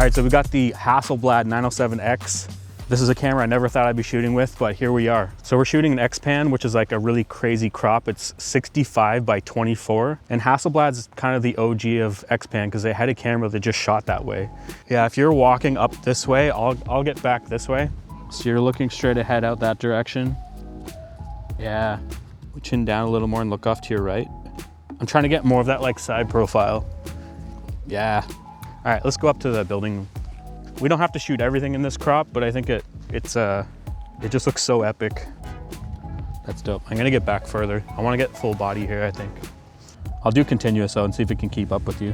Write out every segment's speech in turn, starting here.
right, so we got the Hasselblad 907X. This is a camera I never thought I'd be shooting with, but here we are. So we're shooting an X-Pan, which is like a really crazy crop. It's 65 by 24. And Hasselblad's kind of the OG of X-Pan because they had a camera that just shot that way. Yeah, if you're walking up this way, I'll get back this way. So you're looking straight ahead out that direction. Yeah, chin down a little more and look off to your right. I'm trying to get more of that like side profile. Yeah. All right, let's go up to the building. We don't have to shoot everything in this crop, but I think it just looks so epic. That's dope. I'm gonna get back further. I wanna get full body here, I think. I'll do continuous though and see if it can keep up with you.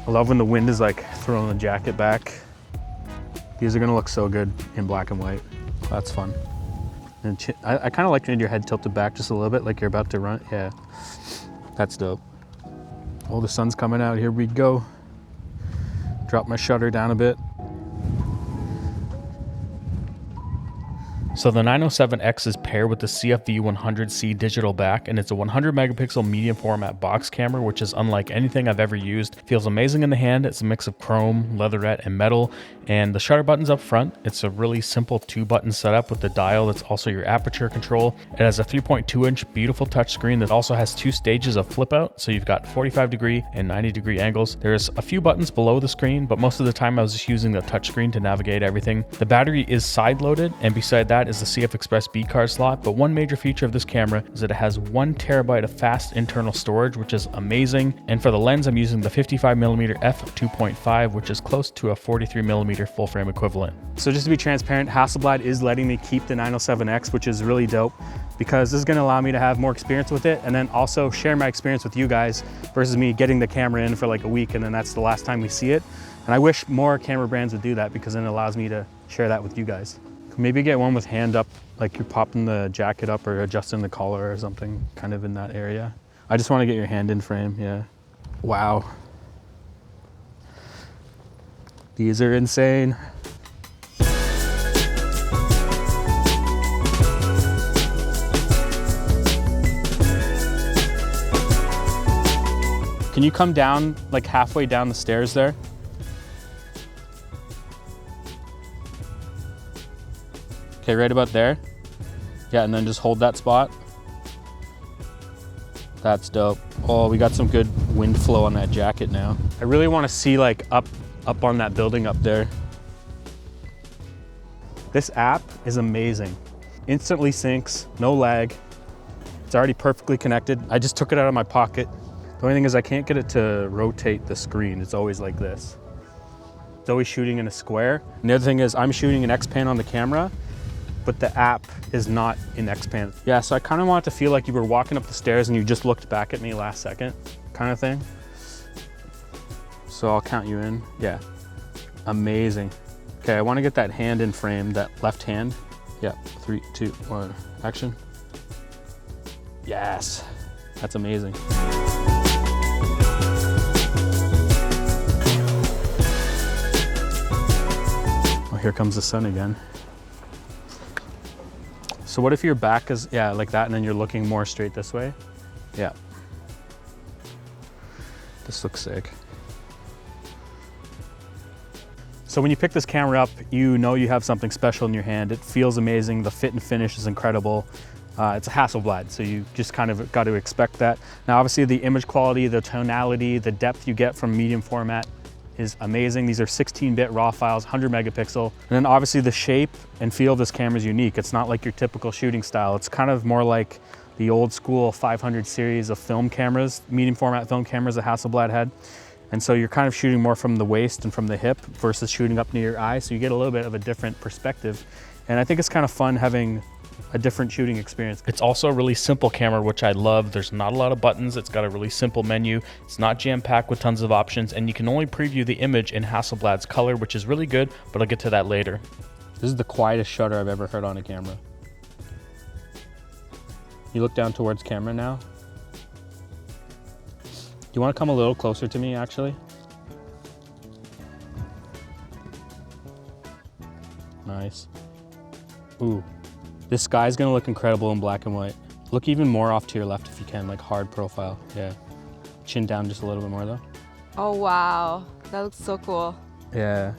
I love when the wind is like throwing the jacket back. These are gonna look so good in black and white. That's fun. And I kind of like your head tilted back just a little bit, like you're about to run. Yeah, that's dope. Oh, the sun's coming out, here we go. Drop my shutter down a bit. So the 907X is paired with the CFV100C digital back, and it's a 100 megapixel medium format box camera, which is unlike anything I've ever used. Feels amazing in the hand. It's a mix of chrome, leatherette, and metal. And the shutter button's up front. It's a really simple 2-button setup with the dial that's also your aperture control. It has a 3.2-inch beautiful touchscreen that also has 2 stages of flip out. So you've got 45-degree and 90-degree angles. There's a few buttons below the screen, but most of the time I was just using the touchscreen to navigate everything. The battery is side loaded, and beside that is the CF Express B card slot. But one major feature of this camera is that it has 1 terabyte of fast internal storage, which is amazing. And for the lens, I'm using the 55mm f2.5, which is close to a 43mm full frame equivalent. So just to be transparent, Hasselblad is letting me keep the 907X, which is really dope because this is going to allow me to have more experience with it and then also share my experience with you guys versus me getting the camera in for like a week and then that's the last time we see it. And I wish more camera brands would do that because then it allows me to share that with you guys. Maybe get one with hand up, like you're popping the jacket up or adjusting the collar or something kind of in that area. I just want to get your hand in frame, yeah. Wow. These are insane. Can you come down like halfway down the stairs there? Okay, right about there. Yeah, and then just hold that spot. That's dope. Oh, we got some good wind flow on that jacket now. I really want to see like up on that building up there. This app is amazing. Instantly syncs, no lag. It's already perfectly connected. I just took it out of my pocket. The only thing is I can't get it to rotate the screen. It's always like this. It's always shooting in a square. And the other thing is I'm shooting an X-Pan on the camera, but the app is not in X-Pan. Yeah, so I kind of want it to feel like you were walking up the stairs and you just looked back at me last second, kind of thing. So I'll count you in. Yeah, amazing. Okay, I want to get that hand in frame, that left hand. Yeah, 3, 2, 1, action. Yes, that's amazing. Oh, here comes the sun again. So what if your back is, yeah, like that, and then you're looking more straight this way? Yeah. This looks sick. So when you pick this camera up, you know you have something special in your hand. It feels amazing. The fit and finish is incredible. It's a Hasselblad, so you just kind of got to expect that. Now, obviously the image quality, the tonality, the depth you get from medium format is amazing. These are 16-bit raw files, 100 megapixel. And then obviously the shape and feel of this camera is unique. It's not like your typical shooting style. It's kind of more like the old school 500 series of film cameras, medium format film cameras that Hasselblad had. And so you're kind of shooting more from the waist and from the hip versus shooting up near your eye. So you get a little bit of a different perspective. And I think it's kind of fun having a different shooting experience. It's also a really simple camera, which I love. There's not a lot of buttons. It's got a really simple menu. It's not jam-packed with tons of options, and you can only preview the image in Hasselblad's color, which is really good, but I'll get to that later. This is the quietest shutter I've ever heard on a camera. You look down towards camera now. Do you want to come a little closer to me, actually? Nice. Ooh. This sky's gonna look incredible in black and white. Look even more off to your left if you can, like hard profile, yeah. Chin down just a little bit more though. Oh wow, that looks so cool. Yeah.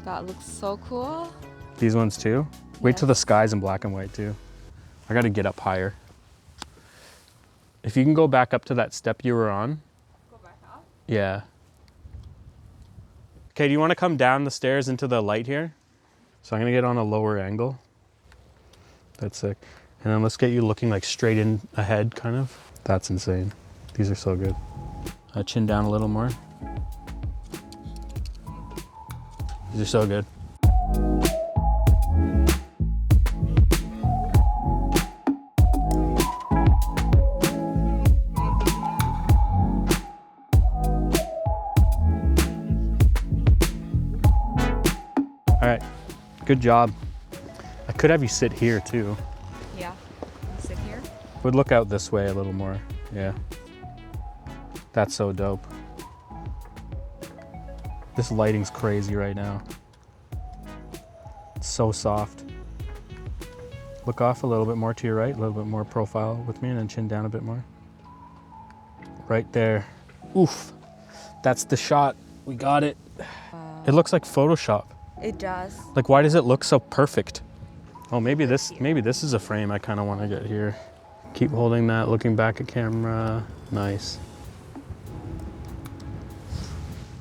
That looks so cool. These ones too? Wait till the sky's in black and white too. I gotta get up higher. If you can go back up to that step you were on. Go back up? Yeah. Okay, do you want to come down the stairs into the light here? So I'm gonna get on a lower angle. That's sick. And then let's get you looking like straight in ahead, kind of. That's insane. These are so good. Chin down a little more. These are so good. All right, good job. I could have you sit here too. Yeah, sit here. Would look out this way a little more, yeah. That's so dope. This lighting's crazy right now. It's so soft. Look off a little bit more to your right, a little bit more profile with me, and then chin down a bit more. Right there. Oof, that's the shot. We got it. It looks like Photoshop. It does. Like, why does it look so perfect? Oh, maybe this is a frame I kind of want to get here. Keep holding that, looking back at camera. Nice.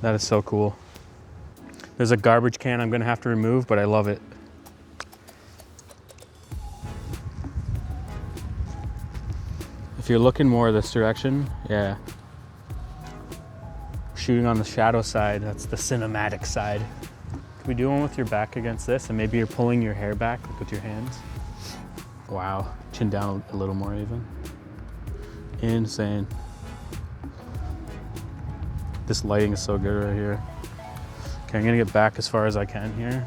That is so cool. There's a garbage can I'm gonna have to remove, but I love it. If you're looking more this direction, yeah. Shooting on the shadow side, that's the cinematic side. Can we do one with your back against this, and maybe you're pulling your hair back with your hands? Wow, chin down a little more even. Insane. This lighting is so good right here. Okay, I'm gonna get back as far as I can here.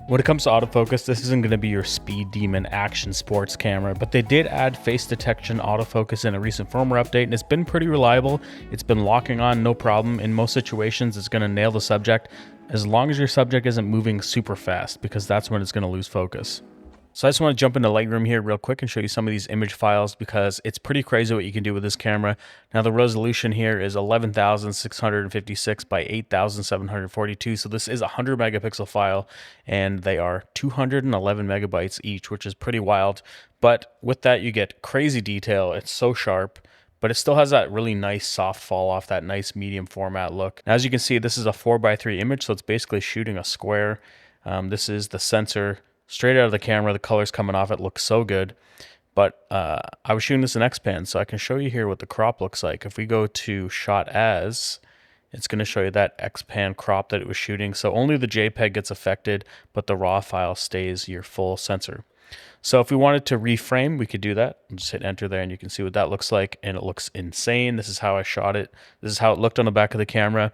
When it comes to autofocus, this isn't gonna be your speed demon action sports camera, but they did add face detection autofocus in a recent firmware update, and it's been pretty reliable. It's been locking on no problem. In most situations, it's gonna nail the subject, as long as your subject isn't moving super fast, because that's when it's gonna lose focus. So I just want to jump into Lightroom here real quick and show you some of these image files, because it's pretty crazy what you can do with this camera. Now the resolution here is 11,656 by 8,742. So this is a 100 megapixel file, and they are 211 megabytes each, which is pretty wild. But with that, you get crazy detail. It's so sharp, but it still has that really nice soft fall off, that nice medium format look. Now, as you can see, this is a 4:3 image, so it's basically shooting a square. This is the sensor. Straight out of the camera, the colors coming off it look so good. But I was shooting this in X-Pan, so I can show you here what the crop looks like. If we go to shot as, it's going to show you that X-Pan crop that it was shooting. So only the JPEG gets affected, but the RAW file stays your full sensor. So if we wanted to reframe, we could do that. Just hit enter there, and you can see what that looks like, and it looks insane. This is how I shot it. This is how it looked on the back of the camera.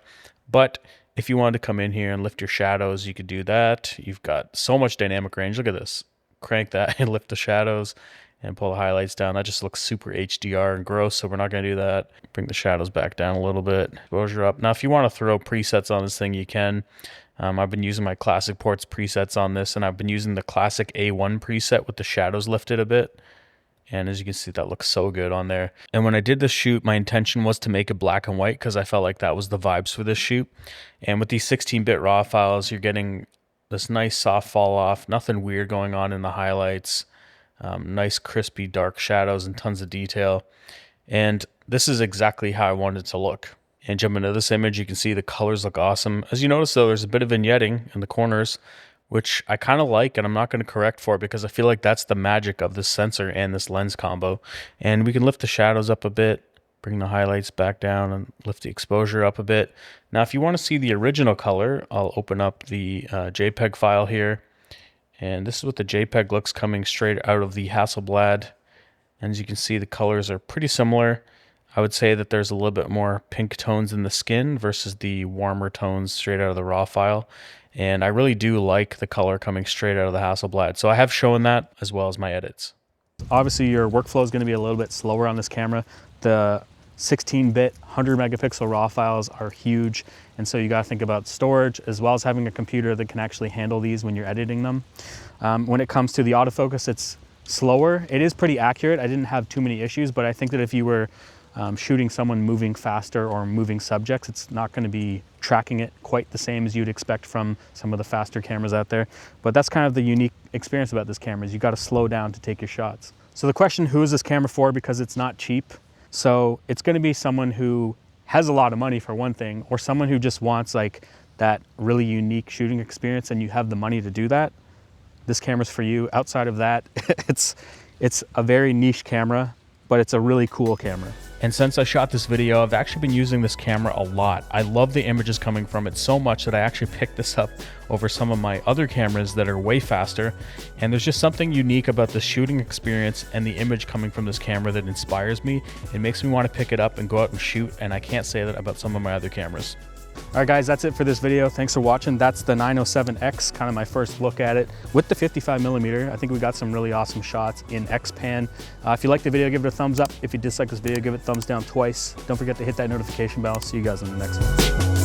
But if you wanted to come in here and lift your shadows, you could do that. You've got so much dynamic range. Look at this. Crank that and lift the shadows and pull the highlights down. That just looks super HDR and gross, so we're not going to do that. Bring the shadows back down a little bit. Exposure up. Now, if you want to throw presets on this thing, you can. I've been using my Classic Ports presets on this, and I've been using the Classic A1 preset with the shadows lifted a bit. And as you can see, that looks so good on there. And when I did this shoot, my intention was to make it black and white, because I felt like that was the vibes for this shoot. And with these 16-bit RAW files, you're getting this nice soft fall off, nothing weird going on in the highlights, nice crispy dark shadows and tons of detail. And this is exactly how I wanted it to look. And jump into this image, you can see the colors look awesome. As you notice though, there's a bit of vignetting in the corners, which I kind of like, and I'm not going to correct for, because I feel like that's the magic of this sensor and this lens combo. And we can lift the shadows up a bit, bring the highlights back down, and lift the exposure up a bit. Now, if you want to see the original color, I'll open up the JPEG file here. And this is what the JPEG looks coming straight out of the Hasselblad. And as you can see, the colors are pretty similar. I would say that there's a little bit more pink tones in the skin versus the warmer tones straight out of the RAW file. And I really do like the color coming straight out of the Hasselblad. So I have shown that as well as my edits. Obviously your workflow is going to be a little bit slower on this camera. The 16-bit 100 megapixel RAW files are huge. And so you got to think about storage as well as having a computer that can actually handle these when you're editing them. When it comes to the autofocus, it's slower. It is pretty accurate. I didn't have too many issues, but I think that if you were shooting someone moving faster or moving subjects, it's not going to be tracking it quite the same as you'd expect from some of the faster cameras out there. But that's kind of the unique experience about this camera, is you got to slow down to take your shots. So the question, who is this camera for? Because it's not cheap. So it's going to be someone who has a lot of money for one thing, or someone who just wants like that really unique shooting experience and you have the money to do that. This camera's for you. Outside of that, it's a very niche camera, but it's a really cool camera. And since I shot this video, I've actually been using this camera a lot. I love the images coming from it so much that I actually picked this up over some of my other cameras that are way faster. And there's just something unique about the shooting experience and the image coming from this camera that inspires me. It makes me want to pick it up and go out and shoot, and I can't say that about some of my other cameras. All right guys, that's it for this video. Thanks for watching. That's the 907X, kind of my first look at it with the 55mm. I think we got some really awesome shots in X-Pan. If you liked the video, give it a thumbs up. If you dislike this video, give it a thumbs down twice. Don't forget to hit that notification bell. See you guys in the next one.